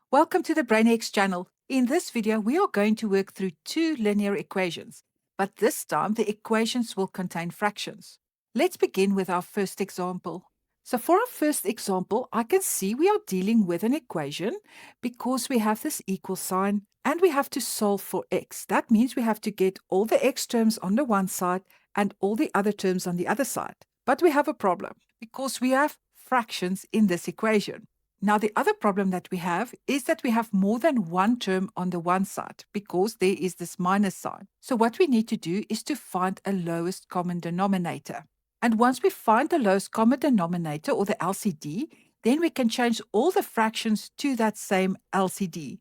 Welcome to the BrainyX channel. In this video, we are going to work through two linear equations, but this time the equations will contain fractions. Let's begin with our first example. So for our first example, I can see we are dealing with an equation because we have this equal sign and we have to solve for x. That means we have to get all the x terms on the one side and all the other terms on the other side. But we have a problem because we have fractions in this equation. Now, the other problem that we have is that we have more than one term on the one side because there is this minus sign. So what we need to do is to find a lowest common denominator. And once we find the lowest common denominator, or the LCD, then we can change all the fractions to that same LCD.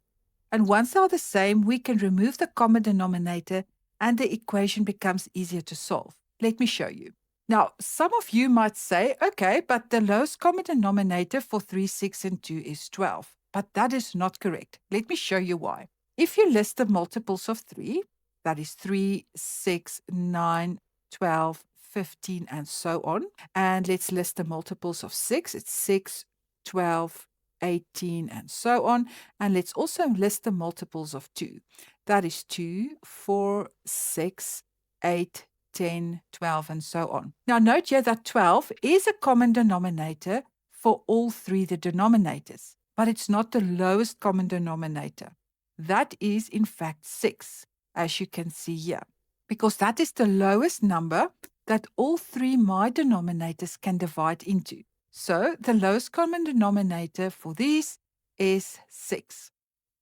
And once they are the same, we can remove the common denominator and the equation becomes easier to solve. Let me show you. Now, some of you might say, okay, but the lowest common denominator for 3, 6, and 2 is 12. But that is not correct. Let me show you why. If you list the multiples of 3, that is 3, 6, 9, 12, 15, and so on. And let's list the multiples of 6. It's 6, 12, 18, and so on. And let's also list the multiples of 2. That is 2, 4, 6, 8, 10, 12, and so on. Now note here that 12 is a common denominator for all three the denominators, but it's not the lowest common denominator. That is in fact 6, as you can see here, because that is the lowest number that all three my denominators can divide into. So the lowest common denominator for these is 6.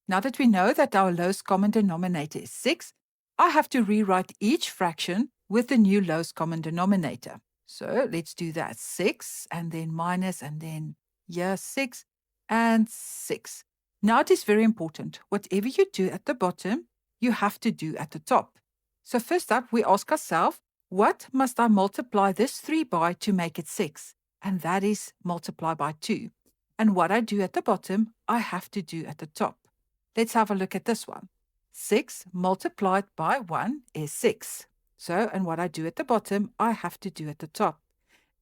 Now that we know that our lowest common denominator is 6, I have to rewrite each fraction with the new lowest common denominator. So let's do that. 6 and then minus and then here 6 and 6. Now it is very important. Whatever you do at the bottom, you have to do at the top. So first up, we ask ourselves, what must I multiply this 3 by to make it 6? And that is multiply by 2. And what I do at the bottom, I have to do at the top. Let's have a look at this one. 6 multiplied by 1 is 6. So, and what I do at the bottom, I have to do at the top.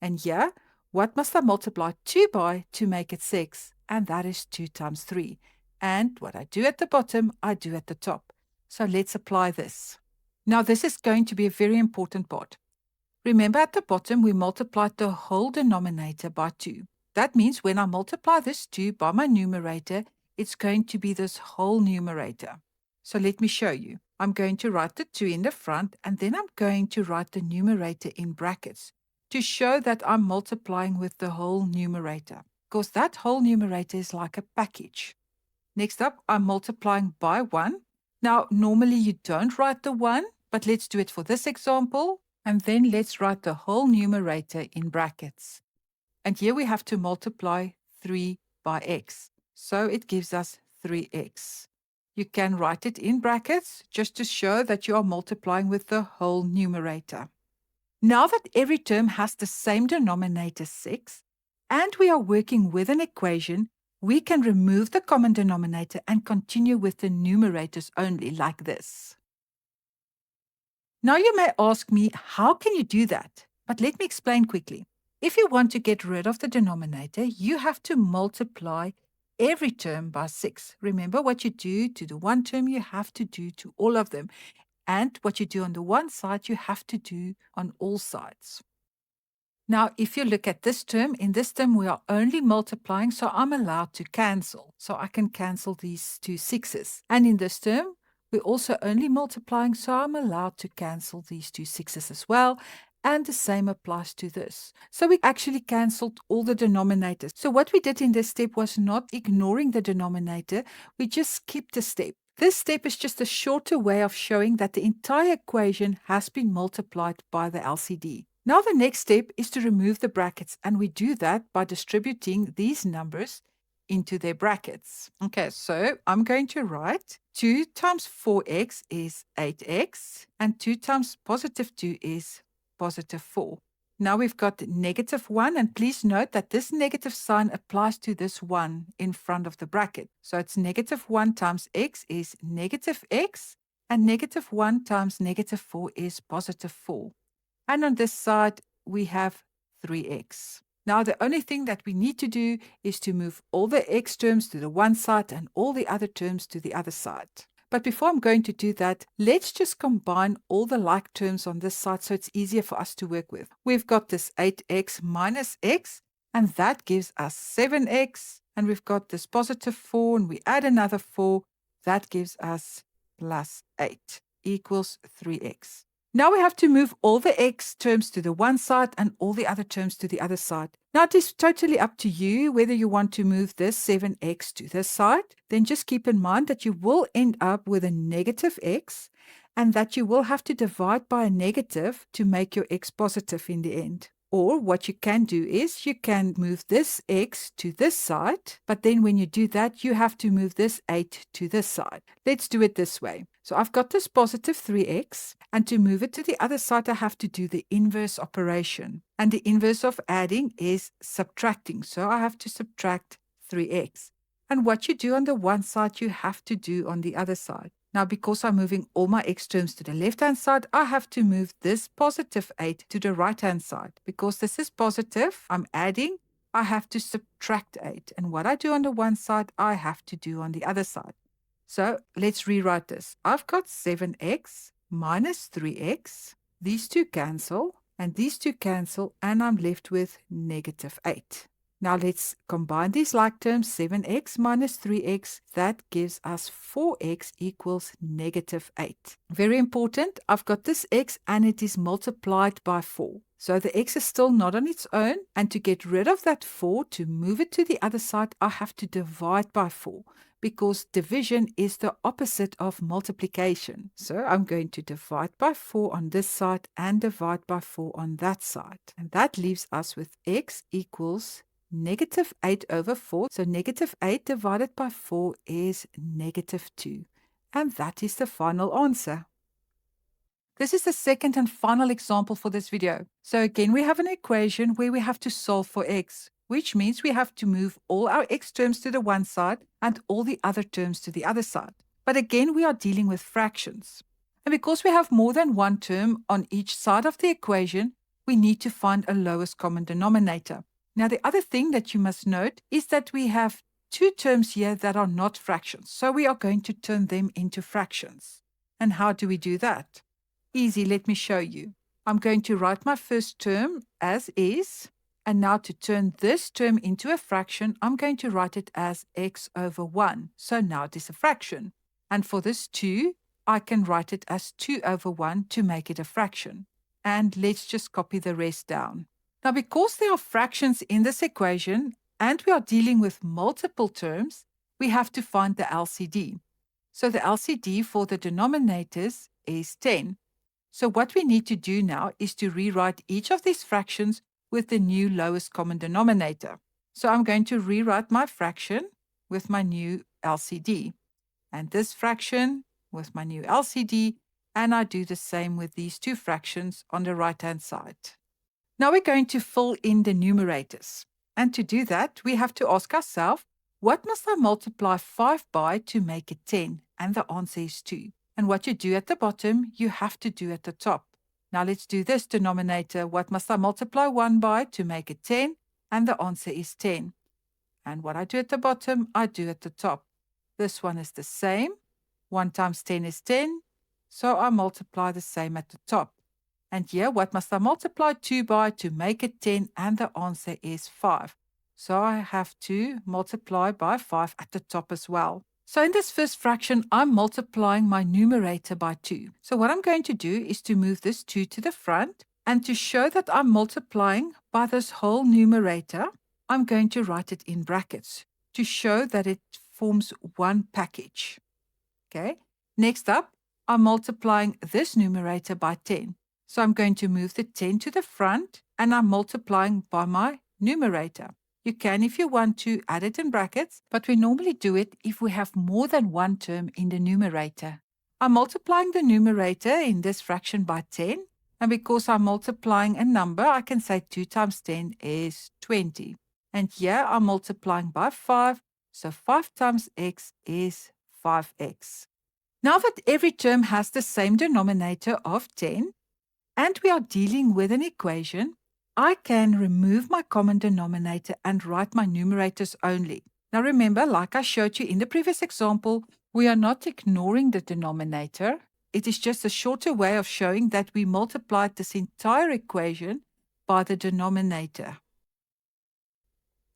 And here, what must I multiply 2 by to make it 6? And that is 2 times 3. And what I do at the bottom, I do at the top. So let's apply this. Now, this is going to be a very important part. Remember, at the bottom, we multiplied the whole denominator by 2. That means when I multiply this 2 by my numerator, it's going to be this whole numerator. So let me show you. I'm going to write the 2 in the front, and then I'm going to write the numerator in brackets to show that I'm multiplying with the whole numerator, because that whole numerator is like a package. Next up, I'm multiplying by 1. Now, normally you don't write the 1, but let's do it for this example. And then let's write the whole numerator in brackets. And here we have to multiply 3 by x. So it gives us 3x. You can write it in brackets just to show that you are multiplying with the whole numerator. Now that every term has the same denominator 6, and we are working with an equation, we can remove the common denominator and continue with the numerators only, like this. Now you may ask me, how can you do that? But let me explain quickly. If you want to get rid of the denominator, you have to multiply every term by 6. Remember, what you do to the one term, you have to do to all of them. And what you do on the one side, you have to do on all sides. Now, if you look at this term, in this term we are only multiplying, so I'm allowed to cancel. So I can cancel these two 6's. And in this term, we're also only multiplying, so I'm allowed to cancel these two 6's as well. And the same applies to this. So we actually cancelled all the denominators. So what we did in this step was not ignoring the denominator, we just skipped a step. This step is just a shorter way of showing that the entire equation has been multiplied by the LCD. Now the next step is to remove the brackets, and we do that by distributing these numbers into their brackets. Okay, so I'm going to write 2 times 4x is 8x, and 2 times positive 2 is positive 4. Now we've got negative 1, and please note that this negative sign applies to this 1 in front of the bracket. So it's negative 1 times x is negative x, and negative 1 times negative 4 is positive 4. And on this side, we have 3x. Now, the only thing that we need to do is to move all the x terms to the one side and all the other terms to the other side. But before I'm going to do that, let's just combine all the like terms on this side so it's easier for us to work with. We've got this 8x minus x, and that gives us 7x. And we've got this positive 4, and we add another 4. That gives us plus 8 equals 3x. Now we have to move all the x terms to the one side and all the other terms to the other side. Now it is totally up to you whether you want to move this 7x to this side. Then just keep in mind that you will end up with a negative x and that you will have to divide by a negative to make your x positive in the end. Or what you can do is you can move this x to this side, but then when you do that, you have to move this 8 to this side. Let's do it this way. So I've got this positive 3x, and to move it to the other side, I have to do the inverse operation. And the inverse of adding is subtracting. So I have to subtract 3x. And what you do on the one side, you have to do on the other side. Now, because I'm moving all my x terms to the left-hand side, I have to move this positive 8 to the right-hand side. Because this is positive, I'm adding, I have to subtract 8. And what I do on the one side, I have to do on the other side. So let's rewrite this. I've got 7x minus 3x. These two cancel, and these two cancel, and I'm left with negative 8. Now let's combine these like terms, 7x minus 3x, that gives us 4x equals negative 8. Very important, I've got this x and it is multiplied by 4. So the x is still not on its own, and to get rid of that 4, to move it to the other side, I have to divide by 4. Because division is the opposite of multiplication. So I'm going to divide by 4 on this side and divide by 4 on that side. And that leaves us with x equals negative 8 over 4. So negative 8 divided by 4 is negative 2. And that is the final answer. This is the second and final example for this video. So again, we have an equation where we have to solve for x, which means we have to move all our x terms to the one side and all the other terms to the other side. But again, we are dealing with fractions. And because we have more than one term on each side of the equation, we need to find a lowest common denominator. Now, the other thing that you must note is that we have two terms here that are not fractions. So we are going to turn them into fractions. And how do we do that? Easy, let me show you. I'm going to write my first term as is. And now to turn this term into a fraction, I'm going to write it as x over 1. So now it is a fraction. And for this 2, I can write it as 2 over 1 to make it a fraction. And let's just copy the rest down. Now, because there are fractions in this equation and we are dealing with multiple terms, we have to find the LCD. So the LCD for the denominators is 10. So what we need to do now is to rewrite each of these fractions with the new lowest common denominator. So I'm going to rewrite my fraction with my new LCD, and this fraction with my new LCD, and I do the same with these two fractions on the right-hand side. Now we're going to fill in the numerators. And to do that, we have to ask ourselves, what must I multiply 5 by to make it 10? And the answer is 2. And what you do at the bottom, you have to do at the top. Now let's do this denominator. What must I multiply 1 by to make it 10? And the answer is 10. And what I do at the bottom, I do at the top. This one is the same. 1 times 10 is 10. So I multiply the same at the top. And here, what must I multiply 2 by to make it 10? And the answer is 5. So I have to multiply by 5 at the top as well. So in this first fraction, I'm multiplying my numerator by 2. So what I'm going to do is to move this 2 to the front. And to show that I'm multiplying by this whole numerator, I'm going to write it in brackets to show that it forms one package. Okay. Next up, I'm multiplying this numerator by 10. So I'm going to move the 10 to the front, and I'm multiplying by my numerator. You can, if you want to, add it in brackets, but we normally do it if we have more than one term in the numerator. I'm multiplying the numerator in this fraction by 10, and because I'm multiplying a number, I can say 2 times 10 is 20. And here I'm multiplying by 5, so 5 times x is 5x. Now that every term has the same denominator of 10, and we are dealing with an equation, I can remove my common denominator and write my numerators only. Now remember, like I showed you in the previous example, we are not ignoring the denominator. It is just a shorter way of showing that we multiplied this entire equation by the denominator.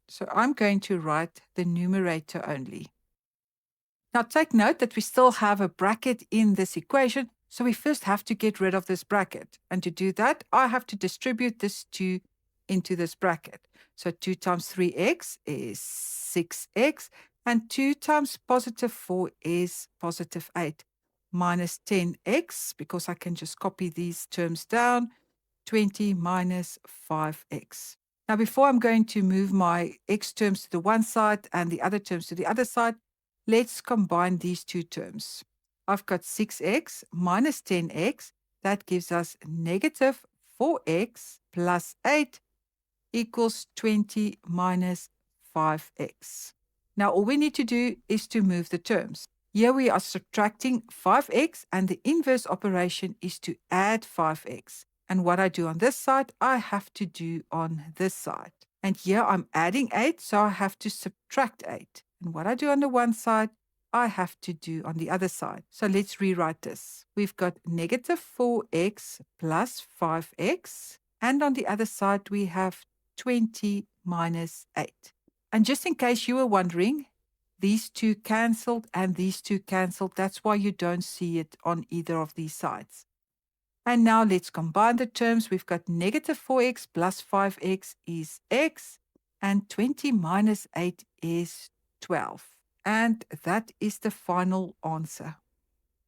So I'm going to write the numerator only. Now take note that we still have a bracket in this equation, so we first have to get rid of this bracket. And to do that, I have to distribute this 2 into this bracket. So 2 times 3x is 6x, and 2 times positive 4 is positive 8, minus 10x, because I can just copy these terms down, 20 minus 5x. Now, before I'm going to move my x terms to the one side and the other terms to the other side, let's combine these two terms. I've got 6x minus 10x. That gives us negative 4x plus 8 equals 20 minus 5x. Now, all we need to do is to move the terms. Here we are subtracting 5x, and the inverse operation is to add 5x. And what I do on this side, I have to do on this side. And here I'm adding 8, so I have to subtract 8. And what I do on the one side, I have to do on the other side. So let's rewrite this. We've got negative 4x plus 5x. And on the other side, we have 20 minus 8. And just in case you were wondering, these two cancelled and these two cancelled. That's why you don't see it on either of these sides. And now let's combine the terms. We've got negative 4x plus 5x is x, and 20 minus 8 is 12. And that is the final answer.